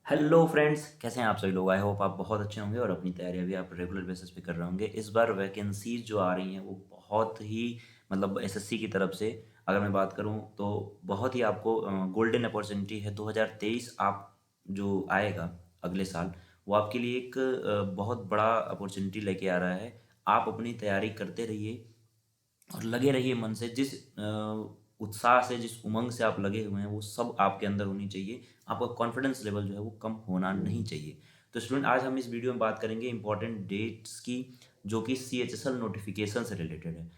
Hello friends, कैसे हैं आप सभी लोग। आई होप आप बहुत अच्छे होंगे और अपनी तैयारियां भी आप रेगुलर बेसिस पे कर रहे होंगे। इस बार वैकेंसीज जो आ रही हैं वो बहुत ही मतलब एसएससी की तरफ से अगर मैं बात करूं तो बहुत ही आपको गोल्डन अपॉर्चुनिटी है। 2023 आप जो आएगा अगले साल वो आपके लिए एक बहुत बड़ा अपॉर्चुनिटी लेके आ रहा है। आप अपनी तैयारी करते रहिए और लगे रहिए मन से। जिस उत्साह से, जिस उमंग से आप लगे हुए हैं वो सब आपके अंदर होनी चाहिए। आपका कॉन्फिडेंस लेवल जो है वो कम होना नहीं चाहिए। तो स्टूडेंट, आज हम इस वीडियो में बात करेंगे इंपॉर्टेंट डेट्स की, जो कि सीएचएसएल नोटिफिकेशन से रिलेटेड है।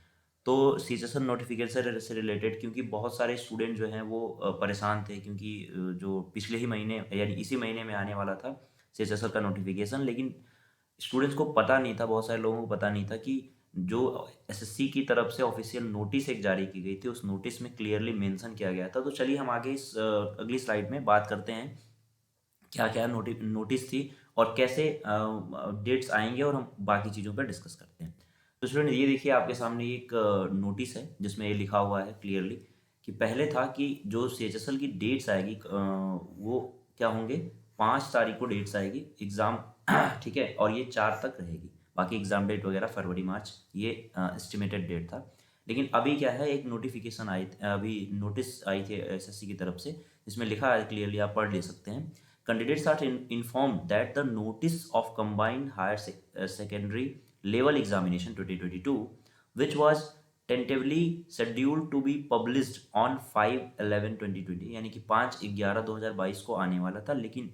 तो सीएचएसएल नोटिफिकेशन से रिलेटेड क्योंकि बहुत सारे स्टूडेंट जो हैं वो परेशान थे, क्योंकि जो पिछले ही महीने यानी इसी महीने में आने वाला था सीएचएसएल का नोटिफिकेशन, लेकिन स्टूडेंट्स को पता नहीं था, बहुत सारे लोगों को पता नहीं था कि जो एसएससी की तरफ से ऑफिशियल नोटिस एक जारी की गई थी उस नोटिस में क्लियरली मेंशन किया गया था। तो चलिए हम आगे इस अगली स्लाइड में बात करते हैं क्या क्या नोटिस थी और कैसे डेट्स आएंगे, और हम बाकी चीज़ों पर डिस्कस करते हैं। तो स्टूडेंट, ये देखिए आपके सामने एक नोटिस है जिसमें ये लिखा हुआ है क्लियरली कि पहले था कि जो सीएचएसएल की डेट्स आएगी वो क्या होंगे। 5 तारीख को डेट्स आएगी एग्ज़ाम ठीक है, और ये 4 तक रहेगी। बाकी एग्ज़ाम डेट वगैरह फरवरी मार्च ये एस्टिमेटेड डेट था। लेकिन अभी क्या है, एक नोटिफिकेशन अभी नोटिस आई थी एसएससी की तरफ से, जिसमें लिखा है क्लियरली, आप पढ़ ले सकते हैं। Candidates are informed that the notice of combined higher secondary level examination 2022, which was tentatively scheduled to be published on 5/11/2020, यानी कि 5/11/2022 को आने वाला था, लेकिन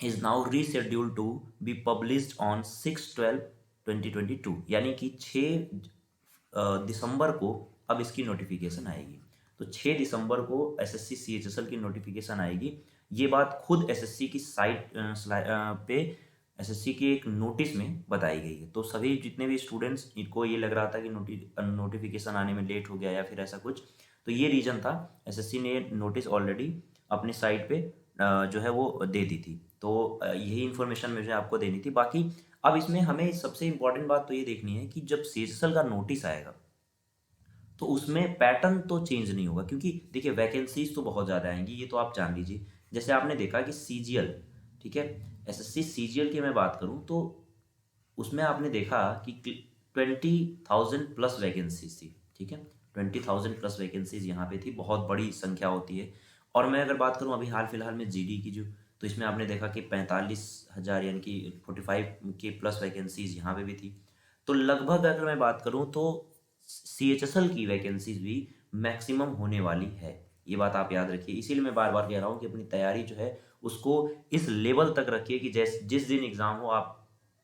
is now rescheduled to be published on 6/12/2022, यानी कि 6 दिसंबर को अब इसकी नोटिफिकेशन आएगी। तो 6 दिसंबर को एसएससी सीएचएसएल की नोटिफिकेशन आएगी। ये बात खुद एसएससी की साइट पे एसएससी के एक नोटिस में बताई गई है। तो सभी जितने भी स्टूडेंट्स, इनको ये लग रहा था कि नोटिफिकेशन आने में लेट हो गया या फिर ऐसा कुछ, तो ये रीज़न था। एसएससी ने नोटिस ऑलरेडी अपनी साइट पे जो है वो दे दी थी। तो यही इन्फॉर्मेशन मुझे आपको देनी थी। बाकी अब इसमें हमें सबसे इम्पोर्टेंट बात तो ये देखनी है कि जब सीएसएल का नोटिस आएगा तो उसमें पैटर्न तो चेंज नहीं होगा, क्योंकि देखिए वैकेंसीज तो बहुत ज़्यादा आएंगी, ये तो आप जान लीजिए। जैसे आपने देखा कि सीजीएल, ठीक है, एसएससी सीजीएल की मैं बात करूं तो उसमें आपने देखा कि 20,000 प्लस वैकेंसीज थी। ठीक है, 20,000 प्लस वैकेंसीज यहाँ पे थी, बहुत बड़ी संख्या होती है। और मैं अगर बात करूँ अभी हाल फिलहाल में जीडी की जो, तो इसमें आपने देखा कि 45,000 यानी कि 45 के प्लस वैकेंसीज यहाँ पे भी थी। तो लगभग अगर मैं बात करूँ तो सीएचएसएल की वैकेंसीज भी मैक्सिमम होने वाली है। ये बात आप याद रखिए, इसीलिए मैं बार बार कह रहा हूँ कि अपनी तैयारी जो है उसको इस लेवल तक रखिए कि जिस दिन एग्ज़ाम हो आप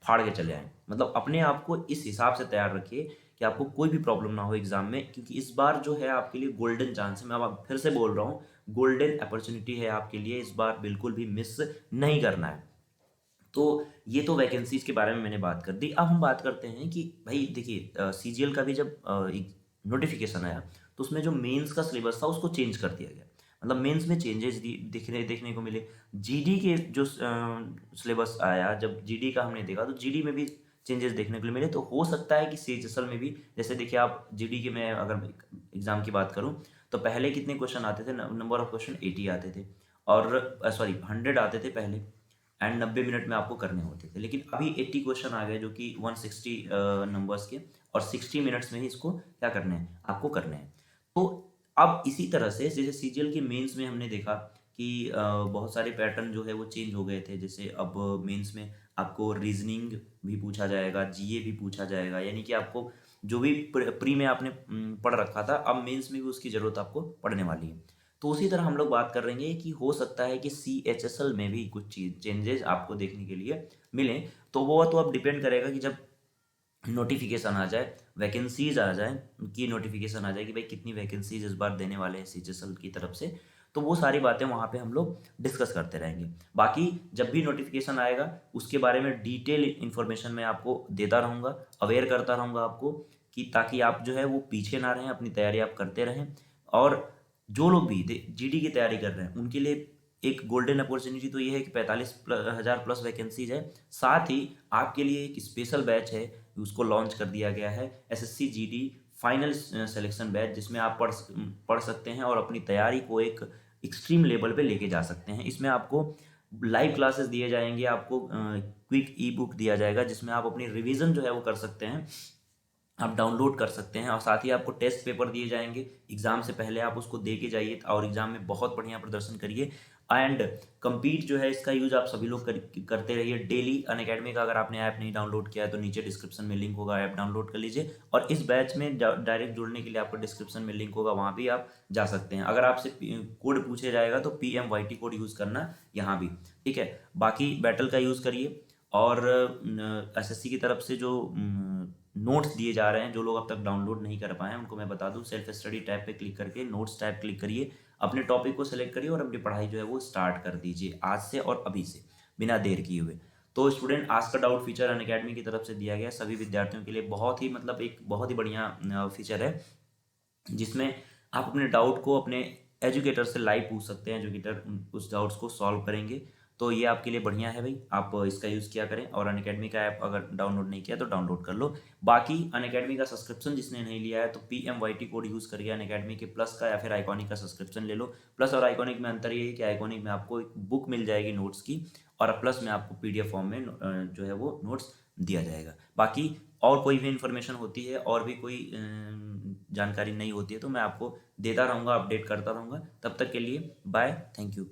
फाड़ के चले आएँ। मतलब अपने आप को इस हिसाब से तैयार रखिए कि आपको कोई भी प्रॉब्लम ना हो एग्ज़ाम में, क्योंकि इस बार जो है आपके लिए गोल्डन चांस है। मैं अब फिर से बोल रहा हूँ, गोल्डन अपॉर्चुनिटी है आपके लिए, इस बार बिल्कुल भी मिस नहीं करना है। तो ये तो वैकेंसीज के बारे में मैंने बात कर दी। अब हम बात करते हैं कि भाई देखिए सीजीएल का भी जब नोटिफिकेशन आया तो उसमें जो मेंस का सिलेबस था उसको चेंज कर दिया गया। मतलब मेंस में चेंजेस देखने को मिले। जीडी के जो सिलेबस आया, जब जीडी का हमने देखा तो जीडी में भी चेंजेस देखने को मिले। तो हो सकता है कि सीएचएसएल में भी, जैसे देखिए आप जीडी के, मैं अगर एग्जाम की बात करूं तो पहले कितने क्वेश्चन आते थे, नंबर ऑफ क्वेश्चन 80 आते थे, और सॉरी 100 आते थे पहले, एंड 90 मिनट में आपको करने होते थे। लेकिन अभी 80 क्वेश्चन आ गए जो कि 160 नंबर्स के, और 60 मिनट्स में ही इसको क्या करने हैं, आपको करने हैं। तो अब इसी तरह से जैसे सीजीएल के मेंस में हमने देखा कि बहुत सारे पैटर्न जो है वो चेंज हो गए थे। जैसे अब मेंस में आपको रीजनिंग भी पूछा जाएगा, जीए भी पूछा जाएगा, यानी कि आपको जो भी प्री में आपने पढ़ रखा था अब मेंस में भी उसकी ज़रूरत आपको पड़ने वाली है। तो उसी तरह हम लोग बात कर रहे हैं कि हो सकता है कि सीएचएसएल में भी कुछ चेंजेस आपको देखने के लिए मिलें। तो वो तो अब डिपेंड करेगा कि जब नोटिफिकेशन आ जाए, वैकेंसीज आ जाए, कि नोटिफिकेशन आ जाए कि भाई कितनी वैकेंसीज इस बार देने वाले हैं सीएचएसएल की तरफ से। तो वो सारी बातें वहाँ पे हम लोग डिस्कस करते रहेंगे। बाकी जब भी नोटिफिकेशन आएगा उसके बारे में डिटेल इन्फॉर्मेशन मैं आपको देता रहूँगा, अवेयर करता रहूँगा आपको, कि ताकि आप जो है वो पीछे ना रहें, अपनी तैयारी आप करते रहें। और जो लोग भी जीडी की तैयारी कर रहे हैं उनके लिए एक गोल्डन अपॉर्चुनिटी तो ये है कि 45,000 प्लस वैकेंसीज है। साथ ही आपके लिए एक स्पेशल बैच है, उसको लॉन्च कर दिया गया है, SSC GD final selection batch, जिसमें आप पढ़ सकते हैं और अपनी तैयारी को एक एक्सट्रीम लेवल पे लेके जा सकते हैं। इसमें आपको लाइव क्लासेस दिए जाएंगे आपको, क्विक ई बुक दिया जाएगा जिसमें आप अपनी रिवीजन जो है वो कर सकते हैं, आप डाउनलोड कर सकते हैं। और साथ ही आपको टेस्ट पेपर दिए जाएंगे एग्ज़ाम से पहले, आप उसको दे के जाइए और एग्ज़ाम में बहुत बढ़िया प्रदर्शन करिए। एंड कंप्लीट जो है इसका यूज़ आप सभी लोग करते रहिए डेली। अनअकैडमी का अगर आपने ऐप नहीं डाउनलोड किया है तो नीचे डिस्क्रिप्शन में लिंक होगा, ऐप डाउनलोड कर लीजिए। और इस बैच में डायरेक्ट जुड़ने के लिए आपको डिस्क्रिप्शन में लिंक होगा, वहाँ भी आप जा सकते हैं। अगर आपसे कोड पूछे जाएगा तो PMYT कोड यूज़ करना यहाँ भी, ठीक है। बाकी बैटल का यूज़ करिए। और SSC की तरफ से जो नोट्स दिए जा रहे हैं, जो लोग अब तक डाउनलोड नहीं कर पाए हैं उनको मैं बता दूं, सेल्फ स्टडी टैब पे क्लिक करके नोट्स टैब क्लिक करिए, अपने टॉपिक को सेलेक्ट करिए और अपनी पढ़ाई जो है वो स्टार्ट कर दीजिए आज से और अभी से, बिना देर किए हुए। तो स्टूडेंट, आज का डाउट फीचर अनअकैडमी की तरफ से दिया गया सभी विद्यार्थियों के लिए, बहुत ही मतलब एक बहुत ही बढ़िया फीचर है, जिसमें आप अपने डाउट को अपने एजुकेटर से लाइव पूछ सकते हैं, एजुकेटर उस डाउट्स को सॉल्व करेंगे। तो ये आपके लिए बढ़िया है भाई, आप इसका यूज़ किया करें। और अनअकैडमी का ऐप अगर डाउनलोड नहीं किया तो डाउनलोड कर लो। बाकी अनअकैडमी का सब्सक्रिप्शन जिसने नहीं लिया है तो PMYT कोड यूज़ करिए अनअकैडमी के प्लस का, या फिर आइकॉनिक का सब्सक्रिप्शन ले लो। प्लस और आइकॉनिक में अंतर ये है कि आइकॉनिक में आपको एक बुक मिल जाएगी नोट्स की, और प्लस में आपको PDF फॉर्म में जो है वो नोट्स दिया जाएगा। बाकी और कोई भी इन्फॉर्मेशन होती है और भी कोई जानकारी नहीं होती है तो मैं आपको देता रहूँगा, अपडेट करता रहूँगा। तब तक के लिए बाय, थैंक यू।